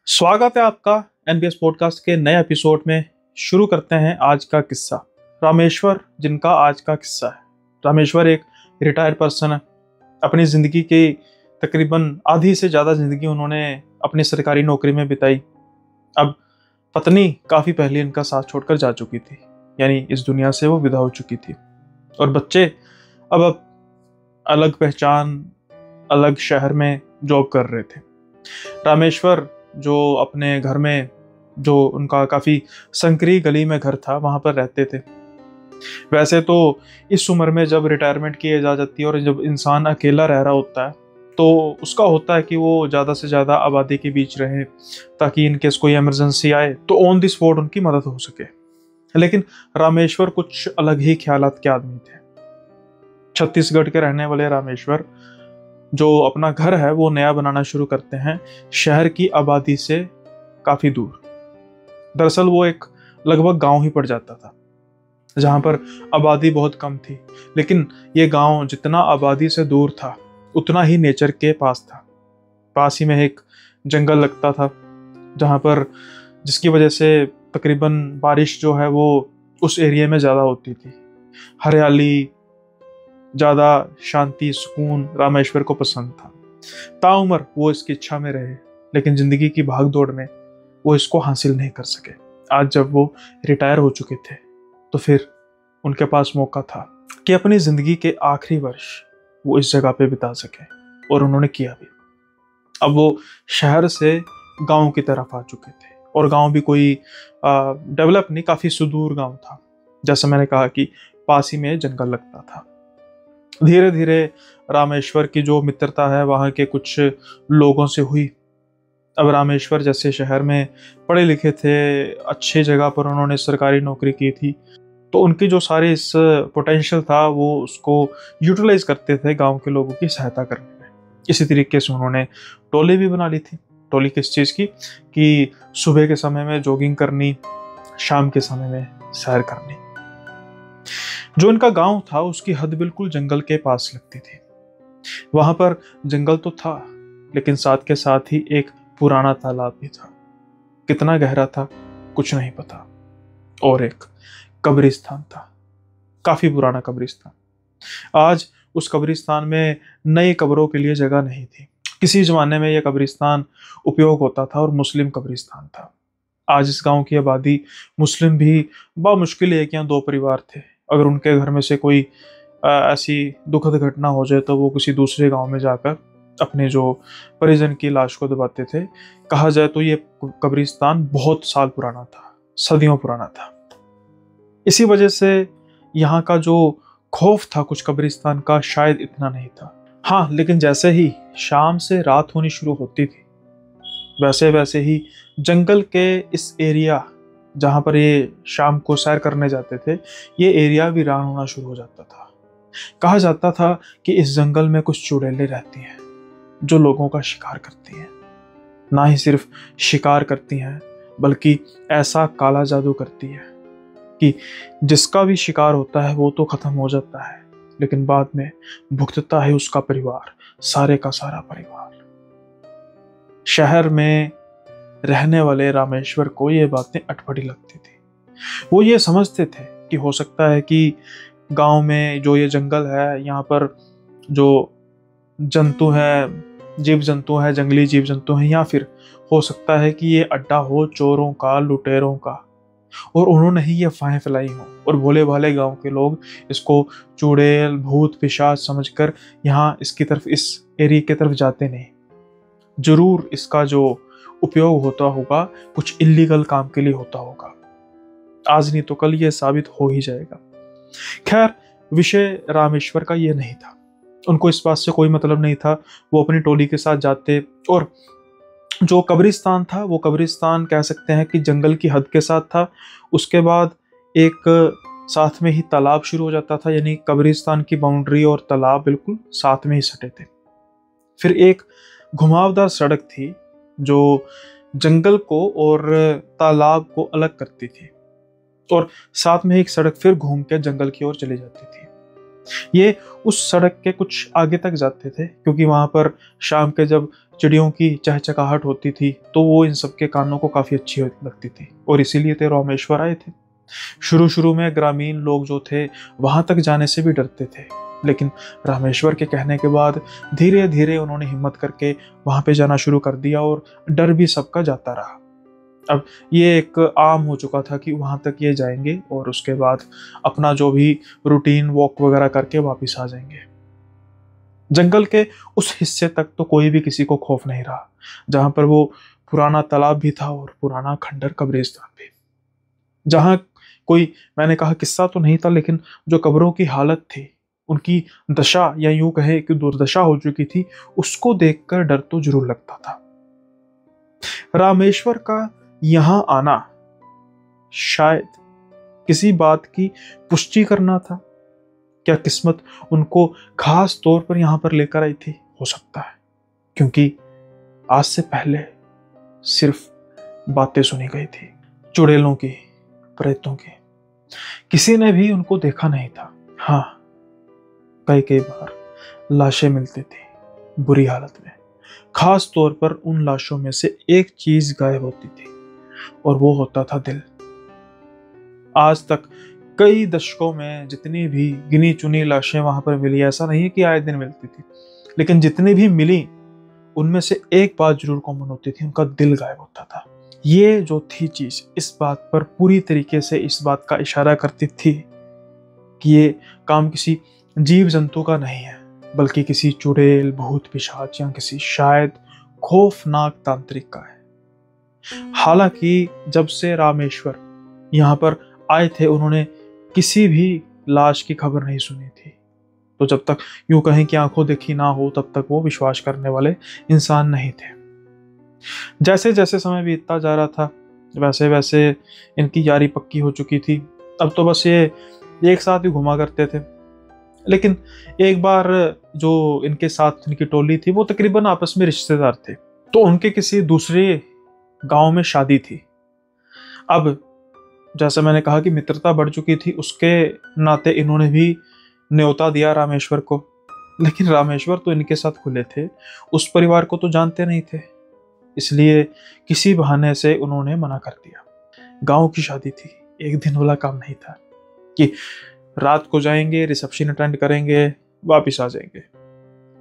स्वागत है आपका एनबीएस पॉडकास्ट के नए एपिसोड में। शुरू करते हैं आज का किस्सा। रामेश्वर जिनका आज का किस्सा है। रामेश्वर एक रिटायर्ड पर्सन है। अपनी ज़िंदगी की तकरीबन आधी से ज़्यादा ज़िंदगी उन्होंने अपनी सरकारी नौकरी में बिताई। अब पत्नी काफ़ी पहले इनका साथ छोड़कर जा चुकी थी, यानी इस दुनिया से वो विदा हो चुकी थी। और बच्चे अब अलग पहचान, अलग शहर में जॉब कर रहे थे। रामेश्वर जो अपने घर में, जो उनका काफ़ी संकरी गली में घर था, वहाँ पर रहते थे। वैसे तो इस उम्र में जब रिटायरमेंट की एज आ जाती है और जब इंसान अकेला रह रहा होता है तो उसका होता है कि वो ज़्यादा से ज़्यादा आबादी के बीच रहे, ताकि इनकेस कोई इमरजेंसी आए तो ऑन द स्पॉट उनकी मदद हो सके। लेकिन रामेश्वर कुछ अलग ही ख्यालात के आदमी थे। छत्तीसगढ़ के रहने वाले रामेश्वर जो अपना घर है वो नया बनाना शुरू करते हैं शहर की आबादी से काफ़ी दूर। दरअसल वो एक लगभग गांव ही पड़ जाता था, जहां पर आबादी बहुत कम थी। लेकिन ये गांव जितना आबादी से दूर था उतना ही नेचर के पास था। पास ही में एक जंगल लगता था, जहां पर जिसकी वजह से तकरीबन बारिश जो है वो उस एरिया में ज़्यादा होती थी। हरियाली, ज़्यादा शांति, सुकून रामेश्वर को पसंद था। ताउम्र वो इसकी इच्छा में रहे, लेकिन ज़िंदगी की भाग दौड़ में वो इसको हासिल नहीं कर सके। आज जब वो रिटायर हो चुके थे तो फिर उनके पास मौका था कि अपनी ज़िंदगी के आखिरी वर्ष वो इस जगह पे बिता सके, और उन्होंने किया भी। अब वो शहर से गांव की तरफ आ चुके थे, और गांव भी कोई डेवलप नहीं, काफ़ी सुदूर गांव था। जैसा मैंने कहा कि पास ही में जंगल लगता था। धीरे धीरे रामेश्वर की जो मित्रता है वहाँ के कुछ लोगों से हुई। अब रामेश्वर जैसे शहर में पढ़े लिखे थे, अच्छी जगह पर उन्होंने सरकारी नौकरी की थी, तो उनकी जो सारी इस पोटेंशियल था वो उसको यूटिलाइज करते थे गांव के लोगों की सहायता करने में। इसी तरीके से उन्होंने टोली भी बना ली थी। टोली किस चीज़ की? कि सुबह के समय में जॉगिंग करनी, शाम के समय में सैर करनी। जो इनका गांव था उसकी हद बिल्कुल जंगल के पास लगती थी। वहां पर जंगल तो था, लेकिन साथ के साथ ही एक पुराना तालाब भी था। कितना गहरा था कुछ नहीं पता। और एक कब्रिस्तान था, काफी पुराना कब्रिस्तान। आज उस कब्रिस्तान में नई कब्रों के लिए जगह नहीं थी। किसी जमाने में यह कब्रिस्तान उपयोग होता था और मुस्लिम कब्रिस्तान था। आज इस गांव की आबादी मुस्लिम भी बामुश्किल एक या दो परिवार थे। अगर उनके घर में से कोई ऐसी दुखद घटना हो जाए तो वो किसी दूसरे गांव में जाकर अपने जो परिजन की लाश को दबाते थे। कहा जाए तो ये कब्रिस्तान बहुत साल पुराना था, सदियों पुराना था। इसी वजह से यहाँ का जो खौफ था कुछ कब्रिस्तान का शायद इतना नहीं था। हाँ, लेकिन जैसे ही शाम से रात होनी शुरू होती थी वैसे वैसे ही जंगल के इस एरिया जहाँ पर ये शाम को सैर करने जाते थे, ये एरिया वीरान होना शुरू हो जाता था। कहा जाता था कि इस जंगल में कुछ चुड़ैलें रहती हैं जो लोगों का शिकार करती हैं। ना ही सिर्फ शिकार करती हैं बल्कि ऐसा काला जादू करती है कि जिसका भी शिकार होता है वो तो खत्म हो जाता है, लेकिन बाद में भुगतता है उसका परिवार, सारे का सारा परिवार। शहर में रहने वाले रामेश्वर को ये बातें अटपटी लगती थी। वो ये समझते थे कि हो सकता है कि गांव में जो ये जंगल है, यहाँ पर जो जंतु है, जीव जंतु है, जंगली जीव जंतु हैं, या फिर हो सकता है कि ये अड्डा हो चोरों का, लुटेरों का, और उन्होंने ही ये अफवाहें फैलाई हों। और भोले भाले गांव के लोग इसको चुड़ैल, भूत, पिशाच समझकर यहाँ इसकी तरफ, इस एरिया की तरफ जाते नहीं। जरूर इसका जो उपयोग होता होगा कुछ इलीगल काम के लिए होता होगा। आज नहीं तो कल ये साबित हो ही जाएगा। खैर, विषय रामेश्वर का ये नहीं था। उनको इस बात से कोई मतलब नहीं था। वो अपनी टोली के साथ जाते, और जो कब्रिस्तान था वो कब्रिस्तान कह सकते हैं कि जंगल की हद के साथ था। उसके बाद एक साथ में ही तालाब शुरू हो जाता था, यानी कब्रिस्तान की बाउंड्री और तालाब बिल्कुल साथ में ही सटे थे। फिर एक घुमावदार सड़क थी जो जंगल को और तालाब को अलग करती थी, और साथ में एक सड़क फिर घूम के जंगल की ओर चली जाती थी। ये उस सड़क के कुछ आगे तक जाते थे, क्योंकि वहां पर शाम के जब चिड़ियों की चहचहाहट होती थी तो वो इन सबके कानों को काफी अच्छी लगती थी, और इसीलिए ते रामेश्वर आए थे। शुरू शुरू में ग्रामीण लोग जो थे वहां तक जाने से भी डरते थे, लेकिन रामेश्वर के कहने के बाद धीरे धीरे उन्होंने हिम्मत करके वहां पे जाना शुरू कर दिया, और डर भी सबका जाता रहा। अब ये एक आम हो चुका था कि वहां तक ये जाएंगे और उसके बाद अपना जो भी रूटीन वॉक वगैरह करके वापस आ जाएंगे। जंगल के उस हिस्से तक तो कोई भी किसी को खौफ नहीं रहा, जहां पर वो पुराना तालाब भी था और पुराना खंडर कब्रिस्तान भी, जहां कोई, मैंने कहा किस्सा तो नहीं था, लेकिन जो कब्रों की हालत थी, उनकी दशा या यूं कहे कि दुर्दशा हो चुकी थी, उसको देखकर डर तो जरूर लगता था। रामेश्वर का यहां आना शायद किसी बात की पुष्टि करना था। क्या किस्मत उनको खास तौर पर यहां पर लेकर आई थी? हो सकता है, क्योंकि आज से पहले सिर्फ बातें सुनी गई थी, चुड़ैलों की, प्रेतों की। किसी ने भी उनको देखा नहीं था। हाँ, कई बार लाशें मिलती थी बुरी हालत में, खास तौर पर उन लाशों में से एक चीज गायब होती थी, और वो होता था दिल। आज तक कई दशकों में जितनी भी गिनी चुनी लाशें वहां पर मिली, ऐसा नहीं है कि आए दिन मिलती थी, लेकिन जितनी भी मिली उनमें से एक बात जरूर कॉमन होती थी, उनका दिल गायब होता था। ये जो थी चीज इस बात पर पूरी तरीके से इस बात का इशारा करती थी कि ये काम किसी जीव जंतु का नहीं है, बल्कि किसी चुड़ैल, भूत, पिशाच या किसी शायद खौफनाक तांत्रिक का है। हालांकि जब से रामेश्वर यहाँ पर आए थे उन्होंने किसी भी लाश की खबर नहीं सुनी थी, तो जब तक यूं कहें कि आंखों देखी ना हो तब तक वो विश्वास करने वाले इंसान नहीं थे। जैसे जैसे समय बीतता जा रहा था वैसे वैसे इनकी यारी पक्की हो चुकी थी। अब तो बस ये एक साथ ही घुमा करते थे, लेकिन एक बार जो इनके साथ इनकी टोली थी वो तकरीबन आपस में रिश्तेदार थे, तो उनके किसी दूसरे गांव में शादी थी। अब जैसा मैंने कहा कि मित्रता बढ़ चुकी थी, उसके नाते इन्होंने भी न्योता दिया रामेश्वर को, लेकिन रामेश्वर तो इनके साथ खुले थे, उस परिवार को तो जानते नहीं थे, इसलिए किसी बहाने से उन्होंने मना कर दिया। गांव की शादी थी, एक दिन वाला काम नहीं था कि रात को जाएंगे, रिसेप्शन अटेंड करेंगे, वापस आ जाएंगे।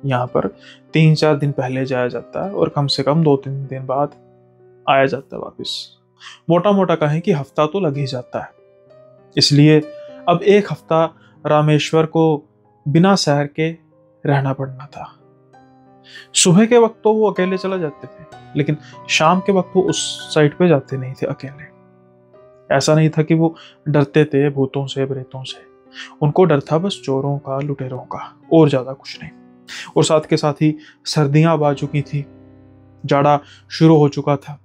यहाँ पर 3-4 दिन पहले जाया जाता है और कम से कम 2-3 दिन बाद आया जाता है वापस। मोटा मोटा कहें कि हफ्ता तो लग ही जाता है। इसलिए अब एक हफ्ता रामेश्वर को बिना सैर के रहना पड़ना था। सुबह के वक्त तो वो अकेले चला जाते थे, लेकिन शाम के वक्त वो उस साइड पे जाते नहीं थे अकेले। ऐसा नहीं था कि वो डरते थे भूतों से, प्रेतों से, उनको डर था बस चोरों का, लुटेरों का, और ज्यादा कुछ नहीं। और साथ के साथ ही सर्दियां आ चुकी थी, जाड़ा शुरू हो चुका था।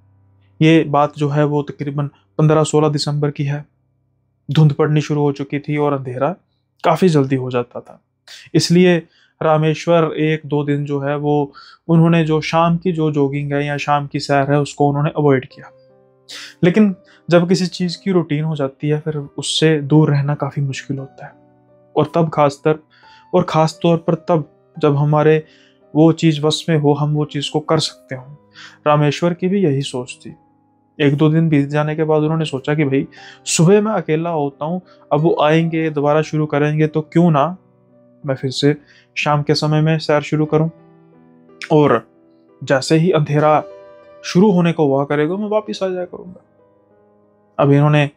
ये बात जो है वो तकरीबन 15-16 दिसंबर की है। धुंध पड़नी शुरू हो चुकी थी और अंधेरा काफी जल्दी हो जाता था। इसलिए रामेश्वर 1-2 दिन जो है वो उन्होंने जो शाम की जो जॉगिंग है या शाम की सैर है उसको उन्होंने अवॉइड किया। लेकिन जब किसी चीज की रूटीन हो जाती है फिर उससे दूर रहना काफी मुश्किल होता है, और तब खास तौर पर तब जब हमारे वो चीज वश में हो, हम वो चीज को कर सकते हो। रामेश्वर की भी यही सोच थी। 1-2 दिन बीत जाने के बाद उन्होंने सोचा कि भाई सुबह मैं अकेला होता हूँ, अब वो आएंगे दोबारा शुरू करेंगे तो क्यों ना मैं फिर से शाम के समय में सैर शुरू करूं, और जैसे ही अंधेरा शुरू होने को हुआ करेगा मैं वापस आ जाया करूंगा। अब इन्होंने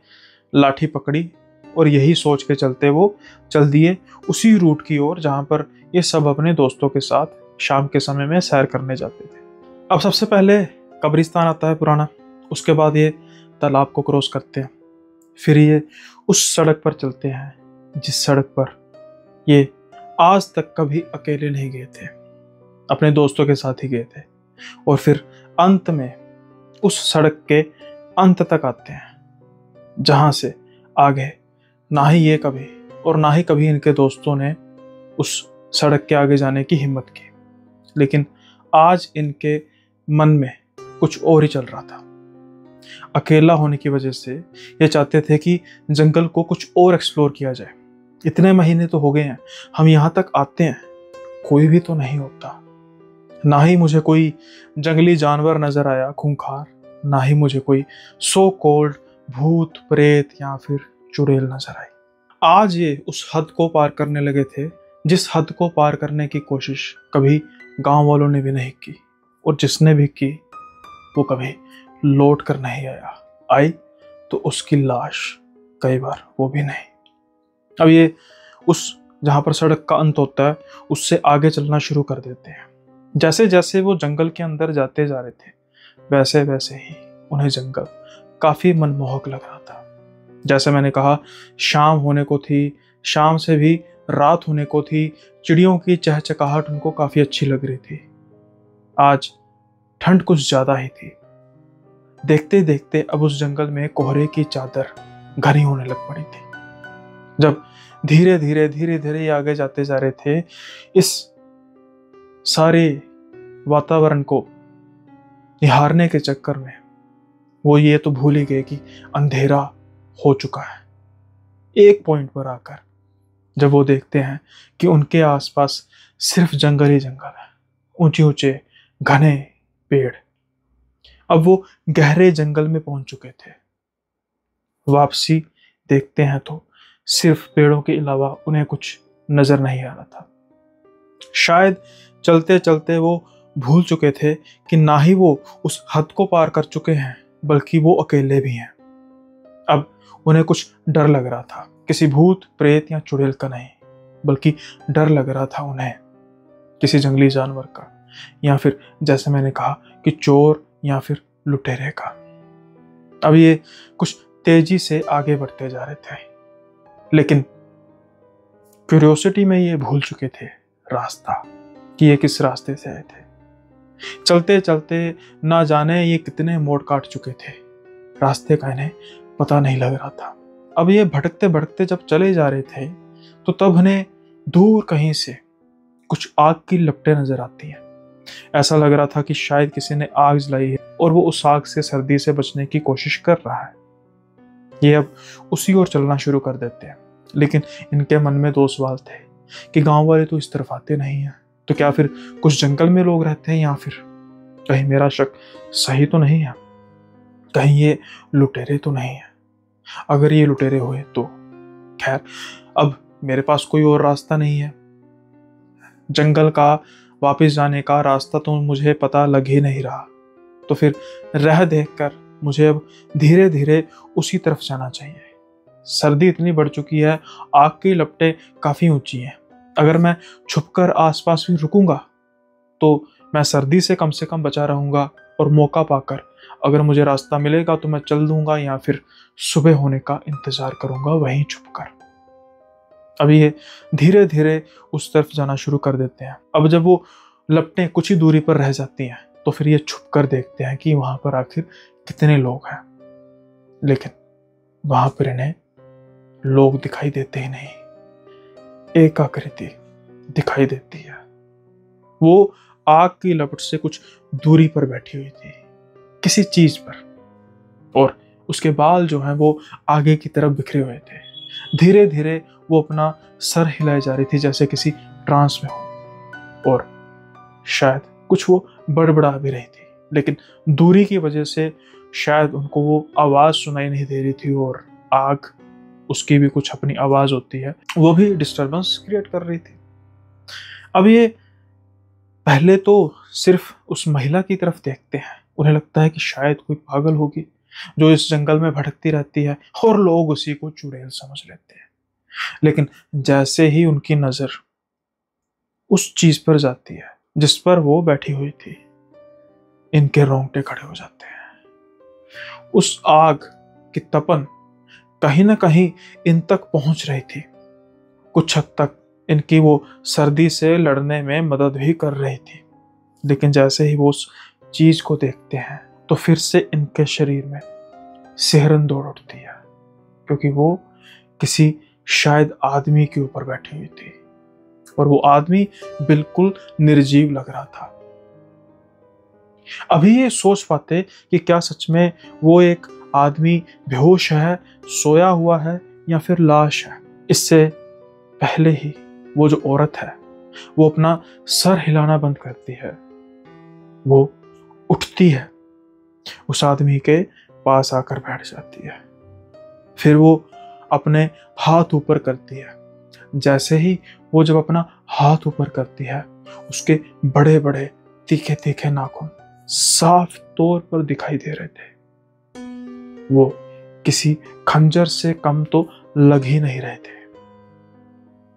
लाठी पकड़ी और यही सोच के चलते वो चल दिए उसी रूट की ओर जहां पर ये सब अपने दोस्तों के साथ शाम के समय में सैर करने जाते थे। अब सबसे पहले कब्रिस्तान आता है पुराना, उसके बाद ये तालाब को क्रॉस करते हैं, फिर ये उस सड़क पर चलते हैं जिस सड़क पर ये आज तक कभी अकेले नहीं गए थे, अपने दोस्तों के साथ ही गए थे। और फिर अंत में उस सड़क के अंत तक आते हैं जहां से आगे ना ही ये कभी और ना ही कभी इनके दोस्तों ने उस सड़क के आगे जाने की हिम्मत की। लेकिन आज इनके मन में कुछ और ही चल रहा था। अकेला होने की वजह से ये चाहते थे कि जंगल को कुछ और एक्सप्लोर किया जाए, इतने महीने तो हो गए हैं, हम यहाँ तक आते हैं, कोई भी तो नहीं होता। ना ही मुझे कोई जंगली जानवर नजर आया खूंखार, ना ही मुझे कोई सो कॉल्ड भूत प्रेत या फिर चुड़ैल नजर आई। आज ये उस हद को पार करने लगे थे जिस हद को पार करने की कोशिश कभी गांव वालों ने भी नहीं की, और जिसने भी की वो कभी लौट कर नहीं आया। आई तो उसकी लाश, कई बार वो भी नहीं। अब ये उस जहां पर सड़क का अंत होता है उससे आगे चलना शुरू कर देते हैं। जैसे जैसे वो जंगल के अंदर जाते जा रहे थे वैसे वैसे ही उन्हें जंगल काफी मनमोहक लग रहा था। जैसे मैंने कहा, शाम होने को थी, शाम से भी रात होने को थी, चिड़ियों की चहचहाहट उनको काफी अच्छी लग रही थी। आज ठंड कुछ ज्यादा ही थी। देखते देखते अब उस जंगल में कोहरे की चादर घनी होने लग पड़ी थी। जब धीरे धीरे आगे जाते जा रहे थे, इस सारे वातावरण को निहारने के चक्कर में वो ये तो भूल ही गए कि अंधेरा हो चुका है। एक पॉइंट पर आकर जब वो देखते हैं कि उनके आसपास सिर्फ जंगल ही जंगल है, ऊंचे ऊंचे घने पेड़। अब वो गहरे जंगल में पहुंच चुके थे। वापसी देखते हैं तो सिर्फ पेड़ों के अलावा उन्हें कुछ नजर नहीं आ रहा था। शायद चलते चलते वो भूल चुके थे कि ना ही वो उस हद को पार कर चुके हैं बल्कि वो अकेले भी हैं। अब उन्हें कुछ डर लग रहा था, किसी भूत प्रेत या चुड़ैल का नहीं, बल्कि डर लग रहा था उन्हें किसी जंगली जानवर का, या फिर जैसे मैंने कहा कि चोर या फिर लुटेरे का। अब ये कुछ तेजी से आगे बढ़ते जा रहे थे, लेकिन क्यूरियोसिटी में ये भूल चुके थे रास्ता, कि ये किस रास्ते से आए थे। चलते चलते ना जाने ये कितने मोड़ काट चुके थे, रास्ते का इन्हें पता नहीं लग रहा था। अब ये भटकते भटकते जब चले जा रहे थे तो तब उन्हें दूर कहीं से कुछ आग की लपटें नजर आती हैं। ऐसा लग रहा था कि शायद किसी ने आग जलाई है और वो उस आग से, सर्दी से बचने की कोशिश कर रहा है। ये अब उसी ओर चलना शुरू कर देते हैं, लेकिन इनके मन में दो सवाल थे कि गांव वाले तो इस तरफ आते नहीं हैं, तो क्या फिर कुछ जंगल में लोग रहते हैं, या फिर कहीं मेरा शक सही तो नहीं है, कहीं ये लुटेरे तो नहीं है। अगर ये लुटेरे हुए तो खैर, अब मेरे पास कोई और रास्ता नहीं है। जंगल का वापस जाने का रास्ता तो मुझे पता लग ही नहीं रहा, तो फिर रह देखकर मुझे अब धीरे धीरे उसी तरफ जाना चाहिए। सर्दी इतनी बढ़ चुकी है, आग की लपटें काफी ऊंची हैं। अगर मैं छुपकर आसपास भी रुकूंगा तो मैं सर्दी से कम बचा रहूंगा, और मौका पाकर अगर मुझे रास्ता मिलेगा तो मैं चल दूंगा, या फिर सुबह होने का इंतजार करूंगा वहीं छुपकर। अभी ये धीरे धीरे उस तरफ जाना शुरू कर देते हैं। अब जब वो लपटें कुछ ही दूरी पर रह जाती हैं तो फिर ये छुपकर देखते हैं कि वहां पर आखिर कितने लोग हैं, लेकिन वहां पर इन्हें लोग दिखाई देते ही नहीं। एक आकृति दिखाई देती है, वो आग की लपट से कुछ दूरी पर बैठी हुई थी, किसी चीज पर, और उसके बाल जो हैं वो आगे की तरफ बिखरे हुए थे। धीरे धीरे वो अपना सर हिलाए जा रही थी जैसे किसी ट्रांस में हो, और शायद कुछ वो बड़बड़ा भी रही थी, लेकिन दूरी की वजह से शायद उनको वो आवाज सुनाई नहीं दे रही थी, और आग उसकी भी कुछ अपनी आवाज होती है, वो भी डिस्टरबेंस क्रिएट कर रही थी। अब ये पहले तो सिर्फ उस महिला की तरफ देखते हैं, उन्हें लगता है कि शायद कोई पागल होगी जो इस जंगल में भटकती रहती है, और लोग उसी को चुड़ैल समझ लेते हैं। लेकिन जैसे ही उनकी नजर उस चीज पर जाती है जिस पर वो बैठी हुई थी, इनके रोंगटे खड़े हो जाते हैं। उस आग की तपन कहीं ना कहीं इन तक पहुंच रही थी, कुछ हद तक इनकी वो सर्दी से लड़ने में मदद भी कर रही थी। लेकिन जैसे ही वो उस चीज को देखते हैं तो फिर से इनके शरीर में सिहरन दौड़ उठती है, क्योंकि वो किसी शायद आदमी के ऊपर बैठी हुई थी, और वो आदमी बिल्कुल निर्जीव लग रहा था। अभी ये सोच पाते कि क्या सच में वो एक आदमी बेहोश है, सोया हुआ है, या फिर लाश है, इससे पहले ही वो जो औरत है वो अपना सर हिलाना बंद करती है। वो उठती है, उस आदमी के पास आकर बैठ जाती है। फिर वो अपने हाथ ऊपर करती है। जैसे ही वो जब अपना हाथ ऊपर करती है, उसके बड़े बड़े तीखे तीखे नाखून साफ तौर पर दिखाई दे रहे थे। वो किसी खंजर से कम तो लग ही नहीं रहे थे।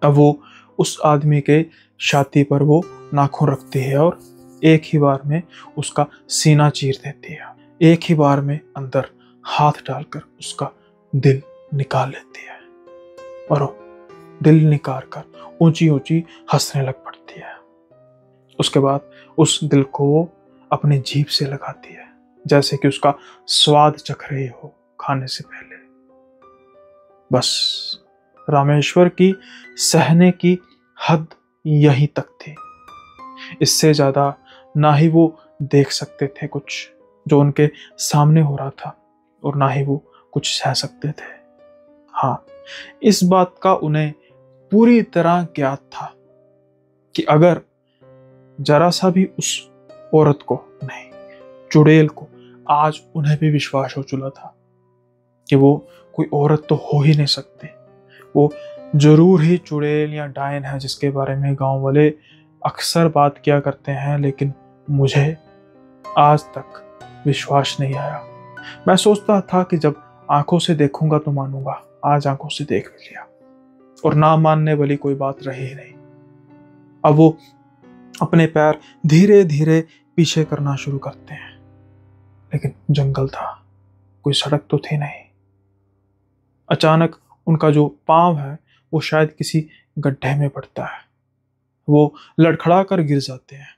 अब वो उस आदमी के छाती पर वो नाखून रखती है और एक ही बार में उसका सीना चीर देती है। एक ही बार में अंदर हाथ डालकर उसका दिल निकाल लेती है और वो दिल निकाल कर ऊंची ऊंची हंसने लग पड़ती है। उसके बाद उस दिल को वो अपनी जीभ से लगाती है, जैसे कि उसका स्वाद चख रही हो खाने से पहले। बस रामेश्वर की सहने की हद यहीं तक थी। इससे ज्यादा ना ही वो देख सकते थे कुछ जो उनके सामने हो रहा था, और ना ही वो कुछ सह सकते थे। हाँ, इस बात का उन्हें पूरी तरह ज्ञात था कि अगर जरा सा भी उस औरत को, नहीं, चुड़ैल को, आज उन्हें भी विश्वास हो चुका था कि वो कोई औरत तो हो ही नहीं सकती। वो जरूर ही चुड़ैल या डायन है, जिसके बारे में गांव वाले अक्सर बात किया करते हैं, लेकिन मुझे आज तक विश्वास नहीं आया। मैं सोचता था कि जब आंखों से देखूंगा तो मानूंगा। आज आंखों से देख भी लिया और ना मानने वाली कोई बात रही ही नहीं। अब वो अपने पैर धीरे धीरे पीछे करना शुरू करते हैं, लेकिन जंगल था, कोई सड़क तो थी नहीं। अचानक उनका जो पांव है वो शायद किसी गड्ढे में पड़ता है। वो लड़खड़ा कर गिर जाते हैं।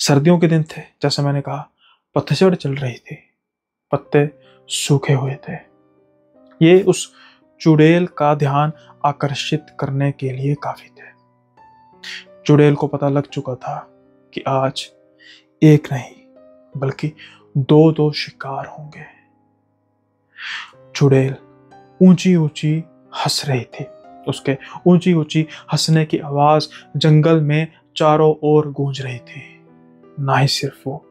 सर्दियों के दिन थे, जैसे मैंने कहा, पतझड़ चल रही थी, पत्ते सूखे हुए थे। ये उस चुड़ैल का ध्यान आकर्षित करने के लिए काफी थे। चुड़ैल को पता लग चुका था कि आज एक नहीं बल्कि दो दो शिकार होंगे। चुड़ैल ऊंची ऊंची हंस रही थी। उसके ऊंची ऊंची हंसने की आवाज जंगल में चारों ओर गूंज रही थी। ना ही सिर्फ वो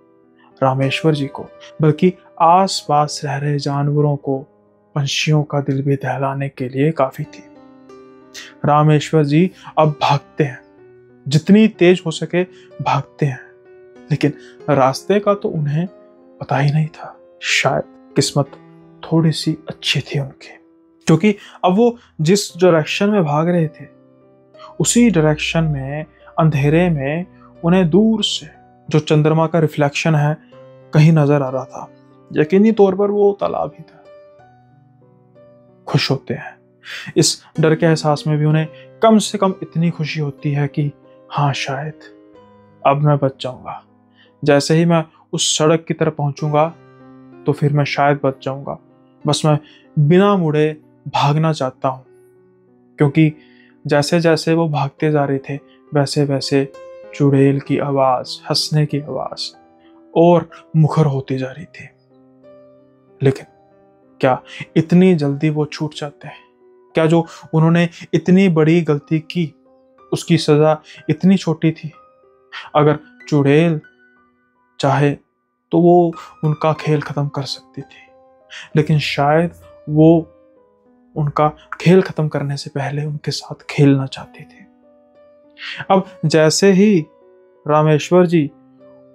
रामेश्वर जी को, बल्कि आसपास रह रहे जानवरों को, पंछियों का दिल भी दहलाने के लिए काफी थी। रामेश्वर जी अब भागते हैं, जितनी तेज हो सके भागते हैं, लेकिन रास्ते का तो उन्हें पता ही नहीं था। शायद किस्मत थोड़ी सी अच्छी थी उनकी, क्योंकि अब वो जिस डायरेक्शन में भाग रहे थे उसी डायरेक्शन में अंधेरे में उन्हें दूर से जो चंद्रमा का रिफ्लेक्शन है कहीं नजर आ रहा था। यकीनी तौर पर वो तालाब ही था। खुश होते हैं। इस डर के एहसास में भी उन्हें कम से कम इतनी खुशी होती है कि हाँ, शायद अब मैं बच जाऊंगा। जैसे ही मैं उस सड़क की तरफ पहुंचूंगा तो फिर मैं शायद बच जाऊंगा। बस मैं बिना मुड़े भागना चाहता हूं, क्योंकि जैसे जैसे वो भागते जा रहे थे वैसे वैसे चुड़ैल की आवाज, हंसने की आवाज और मुखर होती जा रही थी। लेकिन क्या इतनी जल्दी वो छूट जाते हैं? क्या जो उन्होंने इतनी बड़ी गलती की उसकी सजा इतनी छोटी थी? अगर चुड़ैल चाहे तो वो उनका खेल खत्म कर सकती थी, लेकिन शायद वो उनका खेल खत्म करने से पहले उनके साथ खेलना चाहती थी। अब जैसे ही रामेश्वर जी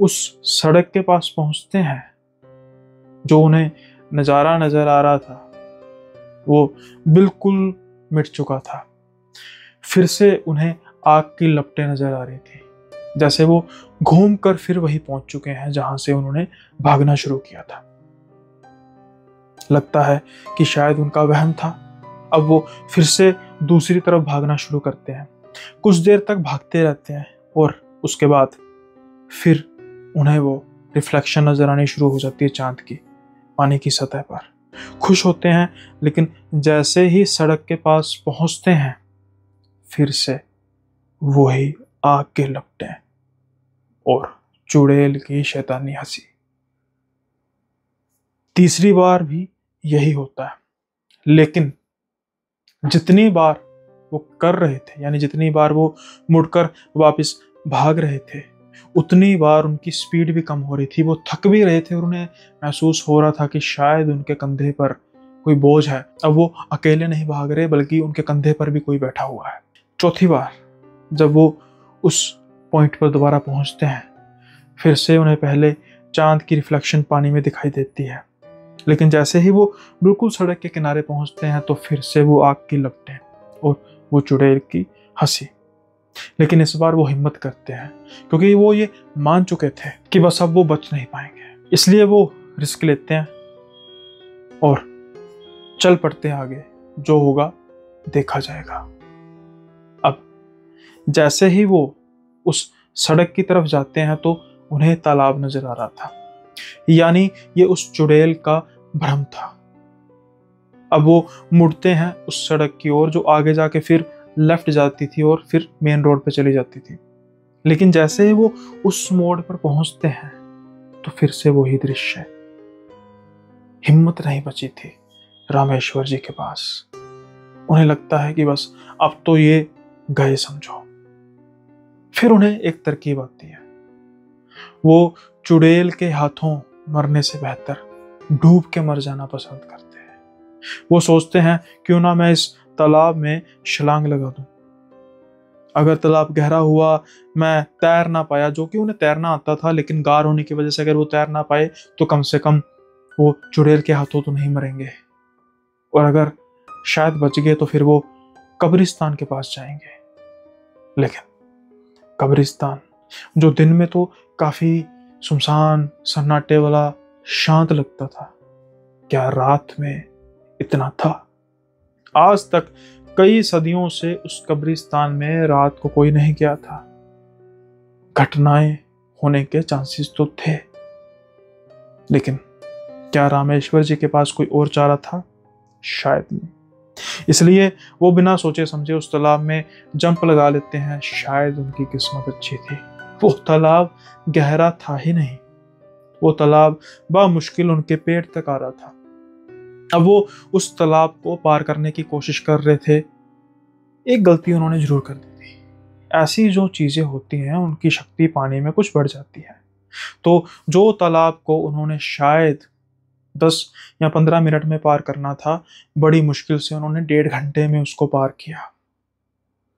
उस सड़क के पास पहुंचते हैं, जो उन्हें नजारा नजर आ रहा था वो बिल्कुल मिट चुका था। फिर से उन्हें आग की लपटें नजर आ रही थी, जैसे वो घूमकर फिर वही पहुंच चुके हैं जहां से उन्होंने भागना शुरू किया था। लगता है कि शायद उनका वहम था। अब वो फिर से दूसरी तरफ भागना शुरू करते हैं। कुछ देर तक भागते रहते हैं और उसके बाद फिर उन्हें वो रिफ्लेक्शन नजर आनी शुरू हो जाती है चांद की पानी की सतह पर। खुश होते हैं, लेकिन जैसे ही सड़क के पास पहुंचते हैं फिर से वही आग के लपटें और चुड़ैल की शैतानी हंसी। तीसरी बार भी यही होता है, लेकिन जितनी बार वो कर रहे थे, यानी जितनी बार वो मुड़कर वापस भाग रहे थे, उतनी बार उनकी स्पीड भी कम हो रही थी। वो थक भी रहे थे और उन्हें महसूस हो रहा था कि शायद उनके कंधे पर कोई बोझ है। अब वो अकेले नहीं भाग रहे, बल्कि उनके कंधे पर भी कोई बैठा हुआ है। चौथी बार जब वो उस पॉइंट पर दोबारा पहुंचते हैं, फिर से उन्हें पहले चांद की रिफ्लेक्शन पानी में दिखाई देती है, लेकिन जैसे ही वो बिल्कुल सड़क के किनारे पहुंचते हैं तो फिर से वो आग की लपटें और वो चुड़ैल की हंसी। लेकिन इस बार वो हिम्मत करते हैं, क्योंकि वो ये मान चुके थे कि बस अब वो बच नहीं पाएंगे। इसलिए वो रिस्क लेते हैं और चल पड़ते हैं आगे। जो होगा देखा जाएगा। अब जैसे ही वो उस सड़क की तरफ जाते हैं तो उन्हें तालाब नजर आ रहा था, यानी ये उस चुड़ैल का भ्रम था। अब वो मुड़ते हैं उस सड़क की ओर जो आगे जाके फिर लेफ्ट जाती थी और फिर मेन रोड पे चली जाती थी। लेकिन जैसे ही वो उस मोड़ पर पहुंचते हैं तो फिर से वही दृश्य। हिम्मत नहीं बची थी रामेश्वर जी के पास। उन्हें लगता है कि बस अब तो ये गए समझो। फिर उन्हें एक तरकीब आती है। वो चुड़ैल के हाथों मरने से बेहतर डूब के मर जाना पसंद करते हैं। वो सोचते हैं क्यों ना मैं इस तालाब में छलांग लगा दूं। अगर तालाब गहरा हुआ, मैं तैर ना पाया, जो कि उन्हें तैरना आता था, लेकिन गार होने की वजह से अगर वो तैर ना पाए तो कम से कम वो चुड़ैल के हाथों तो नहीं मरेंगे। और अगर शायद बच गए तो फिर वो कब्रिस्तान के पास जाएंगे। लेकिन कब्रिस्तान जो दिन में तो काफी सुनसान सन्नाटे वाला शांत लगता था, क्या रात में इतना था? आज तक कई सदियों से उस कब्रिस्तान में रात को कोई नहीं गया था। घटनाएं होने के चांसेस तो थे, लेकिन क्या रामेश्वर जी के पास कोई और चारा था? शायद नहीं। इसलिए वो बिना सोचे समझे उस तालाब में जंप लगा लेते हैं। शायद उनकी किस्मत अच्छी थी, वो तालाब गहरा था ही नहीं। वो तालाब बामुश्किल उनके पेट तक आ रहा था। अब वो उस तालाब को पार करने की कोशिश कर रहे थे। एक गलती उन्होंने जरूर कर दी थी। ऐसी जो चीजें होती हैं उनकी शक्ति पानी में कुछ बढ़ जाती है। तो जो तालाब को उन्होंने शायद 10 या 15 मिनट में पार करना था, बड़ी मुश्किल से उन्होंने 1.5 घंटे में उसको पार किया।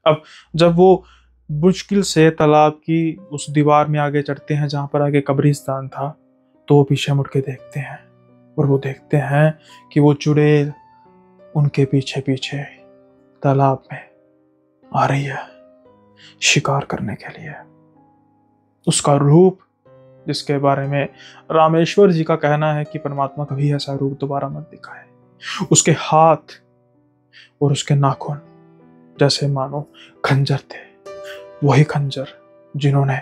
अब जब वो मुश्किल से तालाब की उस दीवार में आगे चढ़ते हैं जहां पर आगे कब्रिस्तान था, तो वो पीछे मुड़ के देखते हैं और वो देखते हैं कि वो चुड़ैल उनके पीछे पीछे तालाब में आ रही है शिकार करने के लिए। उसका रूप, जिसके बारे में रामेश्वर जी का कहना है कि परमात्मा कभी ऐसा रूप दोबारा मत दिखाए, उसके हाथ और उसके नाखून जैसे मानो खंजर थे। वही खंजर जिन्होंने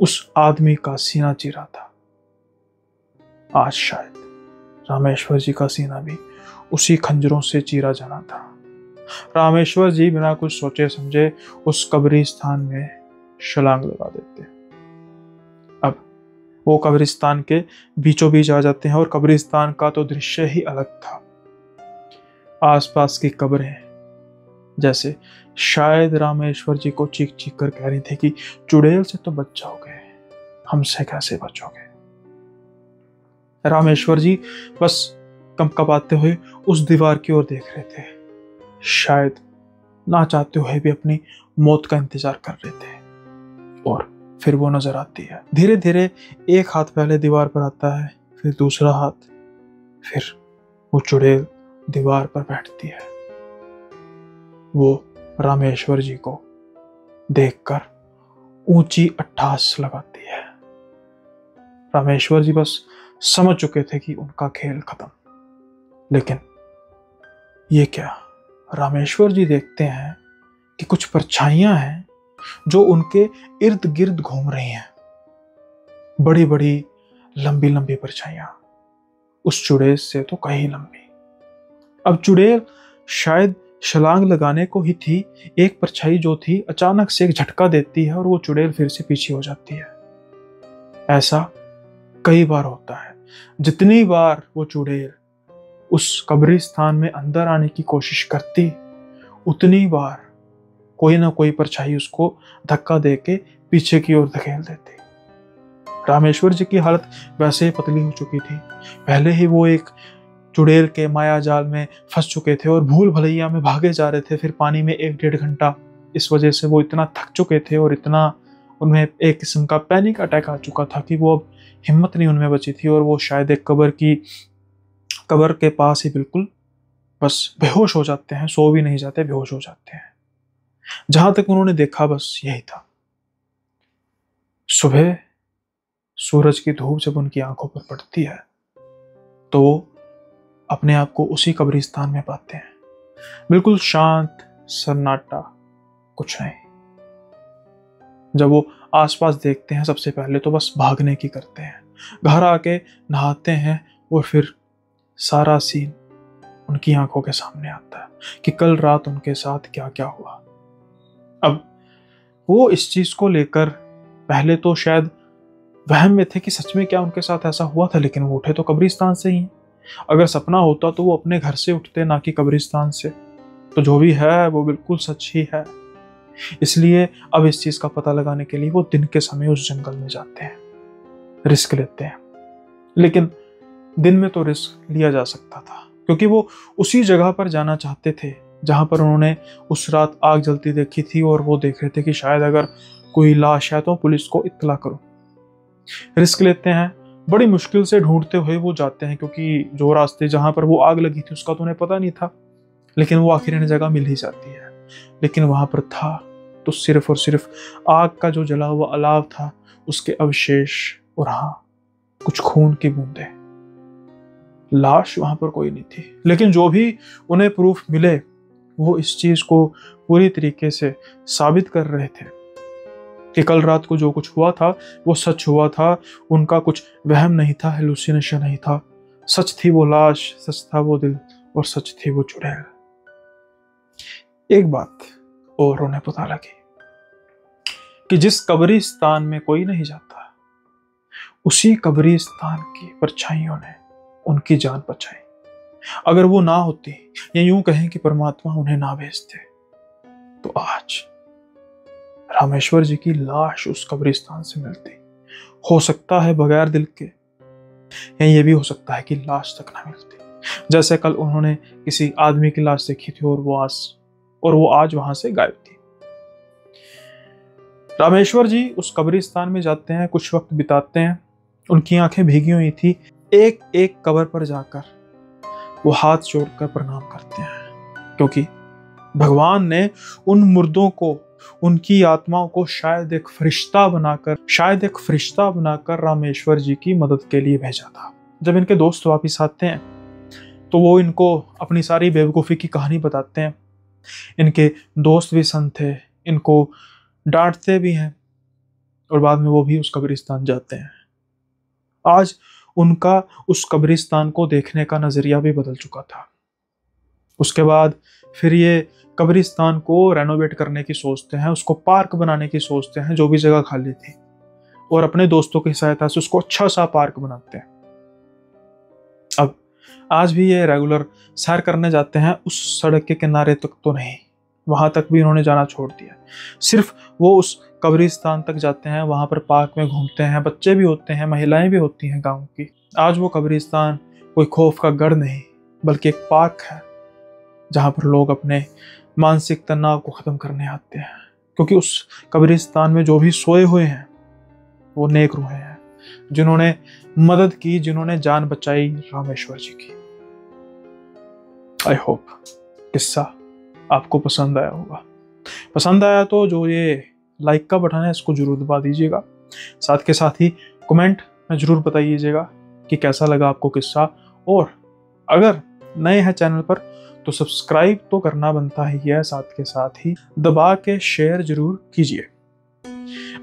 उस आदमी का सीना चीरा था। आज शायद रामेश्वर जी का सीना भी उसी खंजरों से चीरा जाना था। रामेश्वर जी बिना कुछ सोचे समझे उस कब्रिस्तान में छलांग लगा देते। अब वो कब्रिस्तान के बीचों बीच आ जाते हैं और कब्रिस्तान का तो दृश्य ही अलग था। आसपास की कब्रें जैसे शायद रामेश्वर जी को चीख चीख कर कह रही थी कि चुड़ैल से तो बच जाओगे, हमसे कैसे बचोगे। रामेश्वर जी बस कंपकपाते हुए उस दीवार की ओर देख रहे थे, शायद ना चाहते हुए भी अपनी मौत का इंतजार कर रहे थे। और फिर वो नजर आती है। धीरे धीरे एक हाथ पहले दीवार पर आता है, फिर दूसरा हाथ, फिर वो चुड़ैल दीवार पर बैठती है। वो रामेश्वर जी को देखकर ऊंची अट्ठास लगाती है। रामेश्वर जी बस समझ चुके थे कि उनका खेल खत्म। लेकिन ये क्या, रामेश्वर जी देखते हैं कि कुछ परछाइयां हैं जो उनके इर्द गिर्द घूम रही हैं। बड़ी बड़ी लंबी लंबी परछाइयां, उस चुड़ैल से तो कहीं लंबी। अब चुड़ैल शायद छलांग लगाने को ही थी। एक परछाई जो थी अचानक से एक झटका देती है और वो चुड़ैल फिर से पीछे हो जाती है। ऐसा कई बार होता है। जितनी बार वो चुड़ैल उस कब्रिस्तान में अंदर आने की कोशिश करती, उतनी बार कोई ना कोई परछाई उसको धक्का दे के पीछे की ओर धकेल देती। रामेश्वर जी की हालत वैसे ही पतली हो चुकी थी। पहले ही वो एक चुड़ैल के माया जाल में फंस चुके थे और भूल भलैया में भागे जा रहे थे, फिर पानी में 1-1.5 घंटा। इस वजह से वो इतना थक चुके थे और इतना उन्हें एक किस्म का पैनिक अटैक आ चुका था कि वो अब हिम्मत नहीं उनमें बची थी और वो शायद एक कब्र के पास ही बिल्कुल बस बेहोश हो जाते हैं, सो भी नहीं जाते, बेहोश हो जाते हैं। जहां तक उन्होंने देखा बस यही था। सुबह सूरज की धूप जब उनकी आंखों पर पड़ती है तो वो अपने आप को उसी कब्रिस्तान में पाते हैं, बिल्कुल शांत, सन्नाटा, कुछ नहीं। जब वो आसपास देखते हैं सबसे पहले तो बस भागने की करते हैं, घर आके नहाते हैं और फिर सारा सीन उनकी आंखों के सामने आता है कि कल रात उनके साथ क्या क्या हुआ। अब वो इस चीज को लेकर पहले तो शायद वहम में थे कि सच में क्या उनके साथ ऐसा हुआ था, लेकिन वो उठे तो कब्रिस्तान से ही। अगर सपना होता तो वो अपने घर से उठते, ना कि कब्रिस्तान से। तो जो भी है वो बिल्कुल सच ही है। इसलिए अब इस चीज का पता लगाने के लिए वो दिन के समय उस जंगल में जाते हैं, रिस्क लेते हैं। लेकिन दिन में तो रिस्क लिया जा सकता था क्योंकि वो उसी जगह पर जाना चाहते थे जहां पर उन्होंने उस रात आग जलती देखी थी और वो देख रहे थे कि शायद अगर कोई लाश है तो पुलिस को इत्तला करो। रिस्क लेते हैं, बड़ी मुश्किल से ढूंढते हुए वो जाते हैं क्योंकि जो रास्ते जहां पर वो आग लगी थी उसका तो उन्हें पता नहीं था, लेकिन वो आखिर इन्हें जगह मिल ही जाती है। लेकिन वहां पर था तो सिर्फ और सिर्फ आग का जो जला हुआ अलाव था, उसके अवशेष और हाँ, कुछ खून की बूंदें। लाश वहां पर कोई नहीं थी, लेकिन जो भी उन्हें प्रूफ मिले वो इस चीज को पूरी तरीके से साबित कर रहे थे कि कल रात को जो कुछ हुआ था वो सच हुआ था। उनका कुछ वहम नहीं था, हेलुसिनेशन नहीं था। सच थी वो लाश, सच था वो दिल और सच थी वो चुड़ैल। एक बात और उन्हें पता लगी कि जिस कब्रिस्तान में कोई नहीं जाता, उसी कब्रिस्तान की परछाइयों ने उनकी जान बचाई। अगर वो ना होती या यूं कहें कि परमात्मा उन्हें ना भेजते तो आज रामेश्वर जी की लाश उस कब्रिस्तान से मिलती। हो सकता है बगैर दिल के, या ये भी हो सकता है कि लाश तक ना मिलती। जैसे कल उन्होंने किसी आदमी की लाश देखी थी और वो आज वहां से गायब थी। रामेश्वर जी उस कब्रिस्तान में जाते हैं, कुछ वक्त बिताते हैं। उनकी आंखें भीगी हुई थी। एक एक कब्र पर जाकर वो हाथ जोड़कर प्रणाम करते हैं क्योंकि भगवान ने उन मुर्दों को, उनकी आत्माओं को शायद एक फरिश्ता बनाकर रामेश्वर जी की मदद के लिए भेजा था। जब इनके दोस्त वापिस आते हैं तो वो इनको अपनी सारी बेवकूफ़ी की कहानी बताते हैं। इनके दोस्त भी संत थे, इनको डांटते भी हैं और बाद में वो भी उस कब्रिस्तान जाते हैं। आज उनका उस कब्रिस्तान को देखने का नजरिया भी बदल चुका था। उसके बाद फिर ये कब्रिस्तान को रेनोवेट करने की सोचते हैं, उसको पार्क बनाने की सोचते हैं, जो भी जगह खाली थी, और अपने दोस्तों की सहायता से उसको अच्छा सा पार्क बनाते हैं। अब आज भी ये रेगुलर सैर करने जाते हैं, उस सड़क के किनारे तक तो नहीं, वहां तक भी उन्होंने जाना छोड़ दिया। सिर्फ वो उस कब्रिस्तान तक जाते हैं, वहां पर पार्क में घूमते हैं। बच्चे भी होते हैं, महिलाएं भी होती हैं गांव की। आज वो कब्रिस्तान कोई खौफ का गढ़ नहीं बल्कि एक पार्क है जहां पर लोग अपने मानसिक तनाव को खत्म करने आते हैं, क्योंकि उस कब्रिस्तान में जो भी सोए हुए हैं वो नेक रूहें हैं, जिन्होंने मदद की, जिन्होंने जान बचाई रामेश्वर जी की। आई होप किस्सा आपको पसंद आया होगा। पसंद आया तो जो ये लाइक का बटन है इसको जरूर दबा दीजिएगा। साथ के साथ ही कमेंट में जरूर बताइएगा कि कैसा लगा आपको किस्सा, और अगर नए हैं चैनल पर तो सब्सक्राइब तो करना बनता ही है, साथ के साथ ही दबा के शेयर जरूर कीजिए।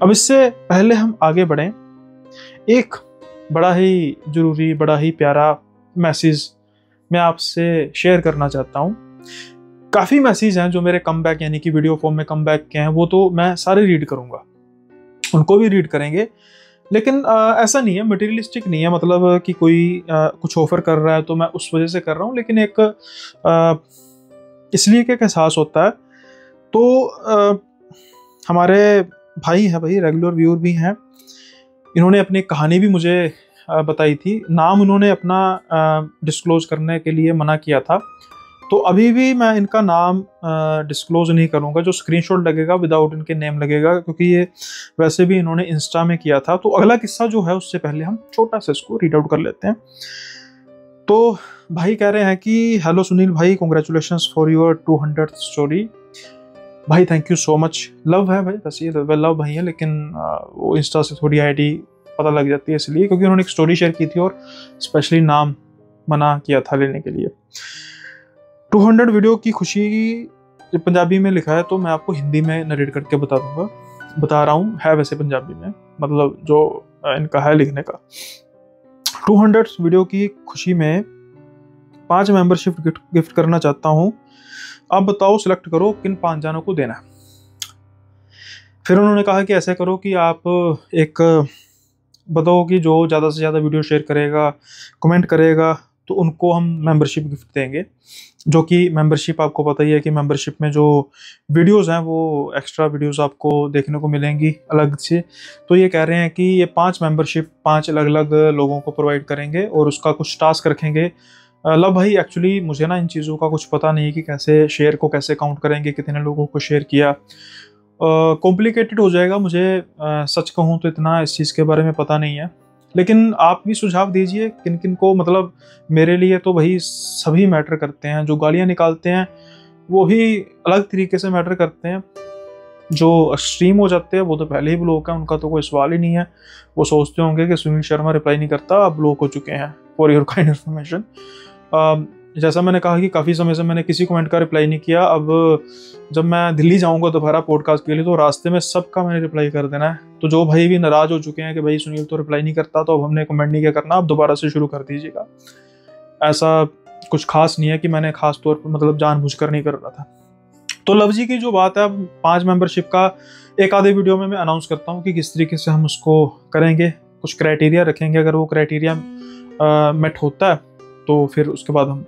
अब इससे पहले हम आगे बढ़ें, एक बड़ा ही जरूरी, बड़ा ही प्यारा मैसेज मैं आपसे शेयर करना चाहता हूँ। काफ़ी मैसेज हैं जो मेरे कमबैक यानी कि वीडियो फॉर्म में कमबैक के हैं, वो तो मैं सारे रीड करूँगा, उनको भी रीड करेंगे। लेकिन ऐसा नहीं है, मटेरियलिस्टिक नहीं है, मतलब कि कोई कुछ ऑफर कर रहा है तो मैं उस वजह से कर रहा हूँ। लेकिन एक इसलिए क्या एहसास होता है। तो हमारे भाई हैं भाई, रेगुलर व्यूअर भी हैं, इन्होंने अपनी कहानी भी मुझे बताई थी। नाम उन्होंने अपना डिस्क्लोज करने के लिए मना किया था, तो अभी भी मैं इनका नाम डिस्क्लोज नहीं करूंगा। जो स्क्रीनशॉट लगेगा विदाउट इनके नेम लगेगा, क्योंकि ये वैसे भी इन्होंने इंस्टा में किया था। तो अगला किस्सा जो है उससे पहले हम छोटा सा इसको रीड आउट कर लेते हैं। तो भाई कह रहे हैं कि हेलो सुनील भाई, congratulations for your 200th story. भाई thank you so much. Love है भाई, वैसे ये लव भाई है, लेकिन वो इंस्टा से थोड़ी आईडी पता लग जाती है इसलिए, क्योंकि उन्होंने एक स्टोरी शेयर की थी और स्पेशली नाम मना किया था लेने के लिए। 200 वीडियो की खुशी जब पंजाबी में लिखा है तो मैं आपको हिंदी में नरेट करके बता रहा हूँ। है वैसे पंजाबी में, मतलब जो इनका है लिखने का। 200 वीडियो की खुशी में 5 मेंबरशिप गिफ्ट करना चाहता हूँ। आप बताओ सिलेक्ट करो किन 5 जानों को देना है। फिर उन्होंने कहा कि ऐसे करो कि आप एक बताओ कि जो ज़्यादा से ज़्यादा वीडियो शेयर करेगा, कमेंट करेगा, तो उनको हम मेंबरशिप गिफ्ट देंगे। जो कि मेंबरशिप आपको पता ही है कि मेंबरशिप में जो वीडियोस हैं वो एक्स्ट्रा वीडियोस आपको देखने को मिलेंगी अलग से। तो ये कह रहे हैं कि ये 5 मेंबरशिप 5 अलग अलग लोगों को प्रोवाइड करेंगे और उसका कुछ टास्क रखेंगे। लव भाई एक्चुअली मुझे ना इन चीज़ों का कुछ पता नहीं है कि कैसे शेयर को कैसे काउंट करेंगे, कितने लोगों को शेयर किया। कॉम्प्लिकेटेड हो जाएगा। मुझे सच कहूँ तो इतना इस चीज़ के बारे में पता नहीं है, लेकिन आप भी सुझाव दीजिए किन किन को। मतलब मेरे लिए तो भाई सभी मैटर करते हैं। जो गालियाँ निकालते हैं वो भी अलग तरीके से मैटर करते हैं। जो एक्सट्रीम हो जाते हैं वो तो पहले ही ब्लॉक है, उनका तो कोई सवाल ही नहीं है। वो सोचते होंगे कि सुनील शर्मा रिप्लाई नहीं करता, अब ब्लॉक हो चुके हैं। फॉर योर काइंड इन्फॉर्मेशन, जैसा मैंने कहा कि काफ़ी समय से मैंने किसी कमेंट का रिप्लाई नहीं किया। अब जब मैं दिल्ली जाऊंगा दोबारा पॉडकास्ट के लिए तो रास्ते में सबका मैंने रिप्लाई कर देना है। तो जो भाई भी नाराज हो चुके हैं कि भाई सुनील तो रिप्लाई नहीं करता, तो अब हमने कमेंट नहीं क्या करना, अब दोबारा से शुरू कर दीजिएगा। ऐसा कुछ खास नहीं है कि मैंने खास तौर पर मतलब जानबूझकर नहीं कर रहा था। तो लव जी की जो बात है, 5 मेंबरशिप का एक आधे वीडियो में मैं अनाउंस करता हूँ कि किस तरीके से हम उसको करेंगे। कुछ क्राइटेरिया रखेंगे, अगर वो क्राइटेरिया मेट होता है तो फिर उसके बाद हम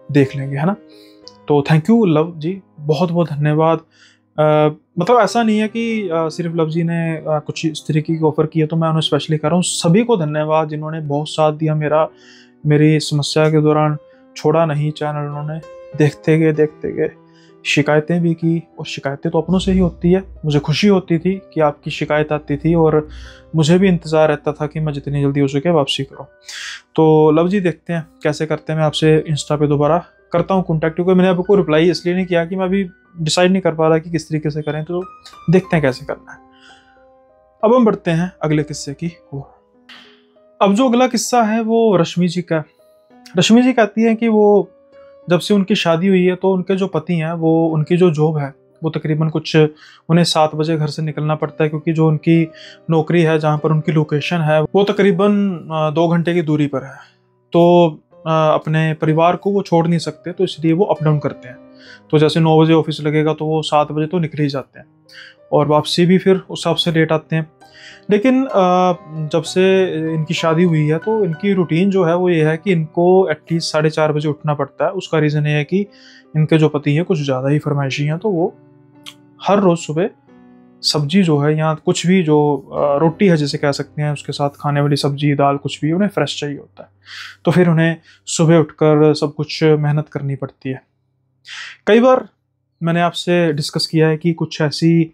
देख लेंगे, है ना। तो थैंक यू लव जी, बहुत बहुत धन्यवाद। मतलब ऐसा नहीं है कि सिर्फ लव जी ने कुछ इस तरीके की ऑफर की है तो मैं उन्हें स्पेशली कर रहा हूँ। सभी को धन्यवाद जिन्होंने बहुत साथ दिया मेरी समस्या के दौरान। छोड़ा नहीं चैनल उन्होंने, देखते गए, शिकायतें भी की। और शिकायतें तो अपनों से ही होती है। मुझे खुशी होती थी कि आपकी शिकायत आती थी और मुझे भी इंतज़ार रहता था कि मैं जितनी जल्दी हो सके वापसी करूँ। तो लव जी देखते हैं कैसे करते हैं। मैं आपसे इंस्टा पे दोबारा करता हूँ कॉन्टैक्ट, क्योंकि मैंने आपको रिप्लाई इसलिए नहीं किया कि मैं अभी डिसाइड नहीं कर पा रहा कि किस तरीके से करें। तो देखते हैं कैसे करना है। अब हम बढ़ते हैं अगले किस्से की ओर। अब जो अगला किस्सा है वो रश्मि जी का। रश्मि जी कहती है कि वो जब से उनकी शादी हुई है तो उनके जो पति हैं वो उनकी जो जॉब है वो तकरीबन कुछ उन्हें 7 बजे घर से निकलना पड़ता है, क्योंकि जो उनकी नौकरी है जहाँ पर उनकी लोकेशन है वो तकरीबन 2 घंटे की दूरी पर है। तो अपने परिवार को वो छोड़ नहीं सकते, तो इसलिए वो अप डाउन करते हैं। तो जैसे 9 बजे ऑफिस लगेगा तो वो 7 बजे तो निकल ही जाते हैं और वापसी भी फिर उस हिसाब से लेट आते हैं। लेकिन जब से इनकी शादी हुई है तो इनकी रूटीन जो है वो ये है कि इनको एटलीस्ट 4:30 बजे उठना पड़ता है। उसका रीज़न ये है कि इनके जो पति हैं कुछ ज़्यादा ही फरमाइशी हैं, तो वो हर रोज़ सुबह सब्जी जो है या कुछ भी जो रोटी है जिसे कह सकते हैं, उसके साथ खाने वाली सब्जी दाल कुछ भी उन्हें फ्रेश चाहिए होता है। तो फिर उन्हें सुबह उठकर सब कुछ मेहनत करनी पड़ती है। कई बार मैंने आपसे डिस्कस किया है कि कुछ ऐसी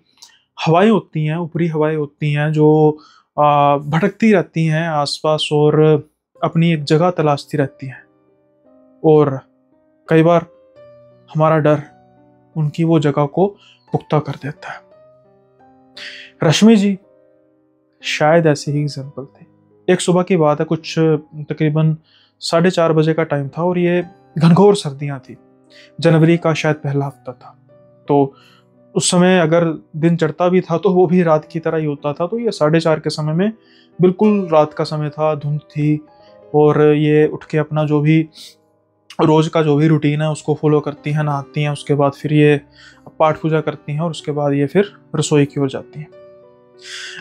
हवाएं होती हैं, ऊपरी हवाएं होती हैं जो भटकती रहती हैं आसपास और अपनी एक जगह तलाशती रहती हैं, और कई बार हमारा डर उनकी वो जगह को पुख्ता कर देता है। रश्मि जी शायद ऐसे ही एग्जाम्पल थे। एक सुबह की बात है, कुछ तकरीबन 4:30 बजे का टाइम था और ये घनघोर सर्दियां थी। जनवरी का शायद पहला हफ्ता था। तो उस समय अगर दिन चढ़ता भी था तो वो भी रात की तरह ही होता था। तो ये 4:30 के समय में बिल्कुल रात का समय था, धुंध थी, और ये उठ के अपना जो भी रोज का जो भी रूटीन है उसको फॉलो करती हैं, नहाती हैं, उसके बाद फिर ये पाठ पूजा करती हैं और उसके बाद ये फिर रसोई की ओर जाती हैं।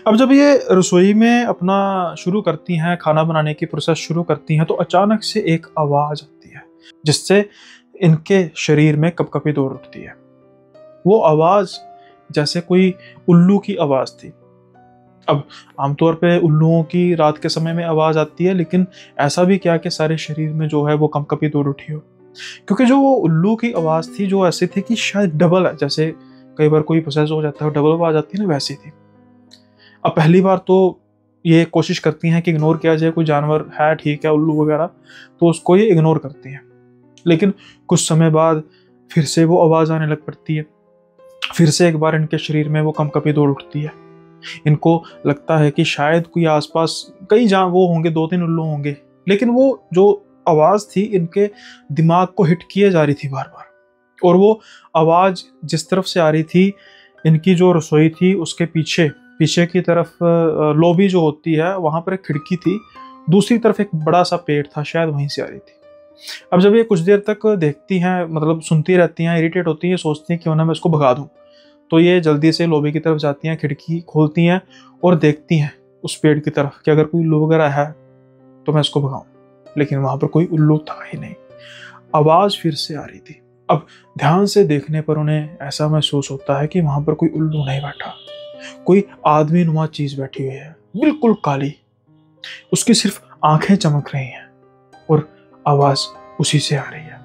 अब जब ये रसोई में अपना शुरू करती हैं, खाना बनाने की प्रोसेस शुरू करती हैं, तो अचानक से एक आवाज़ आती है जिससे इनके शरीर में कपकपी दौड़ उठती है। वो आवाज जैसे कोई उल्लू की आवाज थी। अब आमतौर पे उल्लुओं की रात के समय में आवाज आती है, लेकिन ऐसा भी क्या कि सारे शरीर में जो है वो कपकपी दौड़ उठी हो, क्योंकि जो वो उल्लू की आवाज थी जो ऐसी थी कि शायद डबल है, जैसे कई बार कोई पोसेस हो जाता है डबल आवाज आती है ना, वैसी थी। अब पहली बार तो ये कोशिश करती हैं कि इग्नोर किया जाए, कोई जानवर है ठीक है उल्लू वगैरह, तो उसको ये इग्नोर करती हैं। लेकिन कुछ समय बाद फिर से वो आवाज आने लग पड़ती है, फिर से एक बार इनके शरीर में वो कपकपी दौड़ उठती है। इनको लगता है कि शायद कोई आसपास कई जहाँ वो होंगे, 2-3 उल्लू होंगे, लेकिन वो जो आवाज थी इनके दिमाग को हिट किए जा रही थी बार बार। और वो आवाज जिस तरफ से आ रही थी, इनकी जो रसोई थी उसके पीछे पीछे की तरफ लॉबी जो होती है वहां पर एक खिड़की थी, दूसरी तरफ एक बड़ा सा पेड़ था, शायद वहीं से आ रही थी। अब जब ये कुछ देर तक देखती हैं, मतलब सुनती रहती हैं, इरिटेट होती हैं, सोचती हैं क्यों ना मैं इसको भगा दूं, तो ये जल्दी से लॉबी की तरफ जाती हैं, खिड़की खोलती हैं और देखती हैं उस पेड़ की तरफ कि अगर कोई उल्लू वगैरह है तो मैं इसको भगाऊं। लेकिन वहां पर कोई उल्लू था ही नहीं, आवाज फिर से आ रही थी। अब ध्यान से देखने पर उन्हें ऐसा महसूस होता है कि वहां पर कोई उल्लू नहीं बैठा, कोई आदमी नुमा चीज बैठी हुई है, बिल्कुल काली। उसकी सिर्फ आंखें चमक रही हैं और आवाज उसी से आ रही है।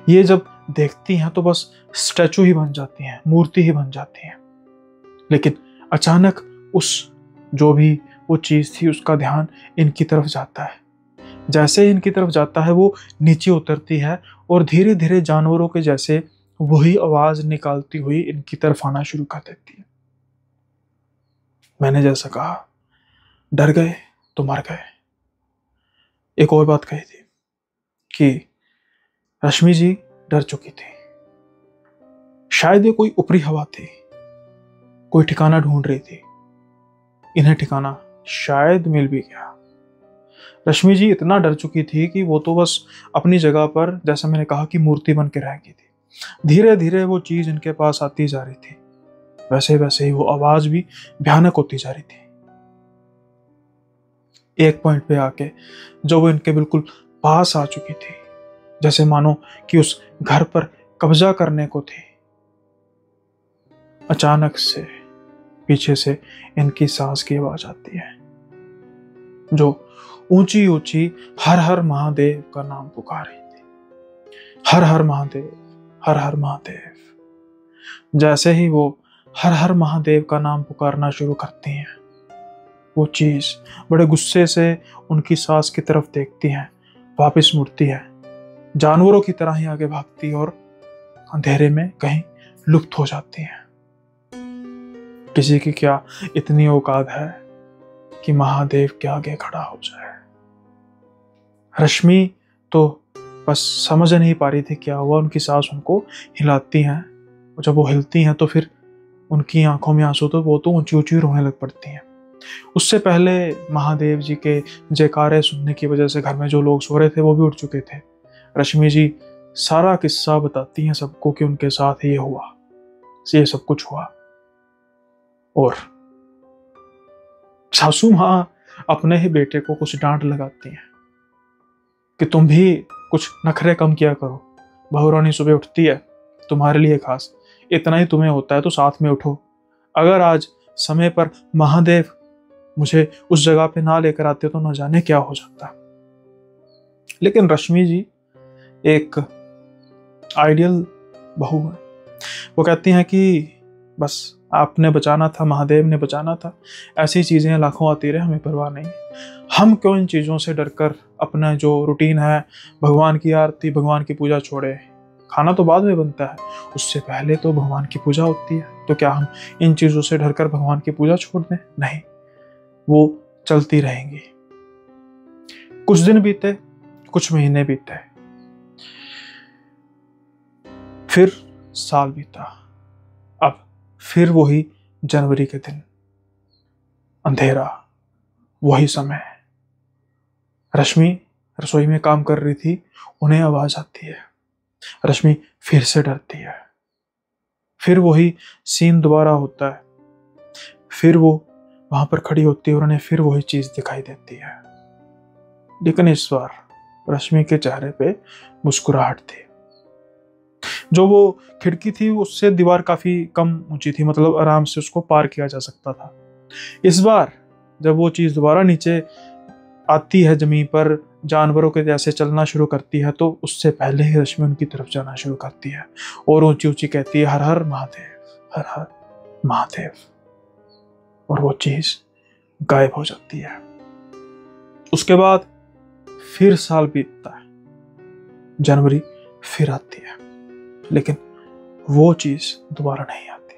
ये जब देखती हैं तो बस स्टैचू ही बन जाती हैं, मूर्ति ही बन जाती हैं। लेकिन अचानक उस जो भी वो चीज थी उसका ध्यान इनकी तरफ जाता है। जैसे ही इनकी तरफ जाता है वो नीचे उतरती है और धीरे धीरे जानवरों के जैसे वही आवाज निकालती हुई इनकी तरफ आना शुरू कर देती है। मैंने जैसा कहा, डर गए तो मर गए। एक और बात कही थी कि रश्मि जी डर चुकी थी। शायद ये कोई ऊपरी हवा थी, कोई ठिकाना ढूंढ रही थी। इन्हें ठिकाना शायद मिल भी गया। रश्मि जी इतना डर चुकी थी कि वो तो बस अपनी जगह पर, जैसा मैंने कहा, कि मूर्ति बन के रह गई थी। धीरे धीरे वो चीज इनके पास आती जा रही थी, वैसे वैसे ही वो आवाज भी भयानक होती जा रही थी। एक पॉइंट पे आके जब वो इनके बिल्कुल पास आ चुकी थी, जैसे मानो कि उस घर पर कब्जा करने को थी, अचानक से पीछे से इनकी सांस की आवाज आती है, जो ऊंची ऊंची हर हर महादेव का नाम पुकार रही थी। हर हर महादेव, हर हर महादेव। जैसे ही वो हर हर महादेव का नाम पुकारना शुरू करती हैं, वो चीज बड़े गुस्से से उनकी सांस की तरफ देखती है, वापस मुड़ती है, जानवरों की तरह ही आगे भागती और अंधेरे में कहीं लुप्त हो जाती है। किसी की क्या इतनी औकात है कि महादेव के आगे खड़ा हो जाए। रश्मि तो बस समझ नहीं पा रही थी क्या हुआ। उनकी सास उनको हिलाती हैं और जब वो हिलती हैं तो फिर उनकी आंखों में आंसू, तो वो तो ऊंची ऊंची रोने लग पड़ती हैं। उससे पहले महादेव जी के जयकारे सुनने की वजह से घर में जो लोग सो रहे थे वो भी उठ चुके थे। रश्मि जी सारा किस्सा बताती हैं सबको कि उनके साथ ये हुआ, ये सब कुछ हुआ। और सासू मां अपने ही बेटे को कुछ डांट लगाती हैं कि तुम भी कुछ नखरे कम किया करो। बहुरानी सुबह उठती है तुम्हारे लिए खास, इतना ही तुम्हें होता है तो साथ में उठो। अगर आज समय पर महादेव मुझे उस जगह पे ना लेकर आते तो न जाने क्या हो जाता। लेकिन रश्मि जी एक आइडियल बहू है। वो कहती हैं कि बस आपने बचाना था, महादेव ने बचाना था। ऐसी चीजें लाखों आती रहे, हमें परवाह नहीं। हम क्यों इन चीजों से डरकर अपना जो रूटीन है, भगवान की आरती, भगवान की पूजा छोड़े। खाना तो बाद में बनता है, उससे पहले तो भगवान की पूजा होती है। तो क्या हम इन चीजों से डरकर भगवान की पूजा छोड़ दें? नहीं, वो चलती रहेंगी। कुछ दिन बीते, कुछ महीने बीते, फिर साल बीता। अब फिर वही जनवरी के दिन, अंधेरा, वही समय। रश्मि रसोई में काम कर रही थी, उन्हें आवाज आती है। रश्मि फिर से डरती है, फिर वही सीन दोबारा होता है। फिर वो वहां पर खड़ी होती है और उन्हें फिर वही चीज दिखाई देती है। लेकिन इस बार रश्मि के चेहरे पे मुस्कुराहट थी। जो वो खिड़की थी उससे दीवार काफी कम ऊंची थी, मतलब आराम से उसको पार किया जा सकता था। इस बार जब वो चीज दोबारा नीचे आती है जमीन पर, जानवरों के जैसे चलना शुरू करती है, तो उससे पहले ही रश्मि उनकी तरफ जाना शुरू करती है और ऊंची ऊंची कहती है, हर हर महादेव, हर हर महादेव। और वो चीज गायब हो जाती है। उसके बाद फिर साल बीतता है, जनवरी फिर आती है, लेकिन वो चीज दोबारा नहीं आती,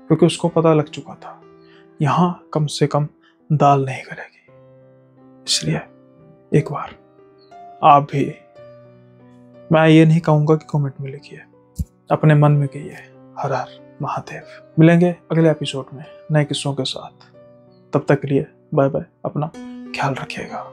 क्योंकि उसको पता लग चुका था यहां कम से कम दाल नहीं करेगी। इसलिए एक बार आप भी, मैं ये नहीं कहूंगा कि कमेंट में लिखिए, अपने मन में कहिए हर हर महादेव। मिलेंगे अगले एपिसोड में नए किस्सों के साथ। तब तक के लिए बाय बाय, अपना ख्याल रखिएगा।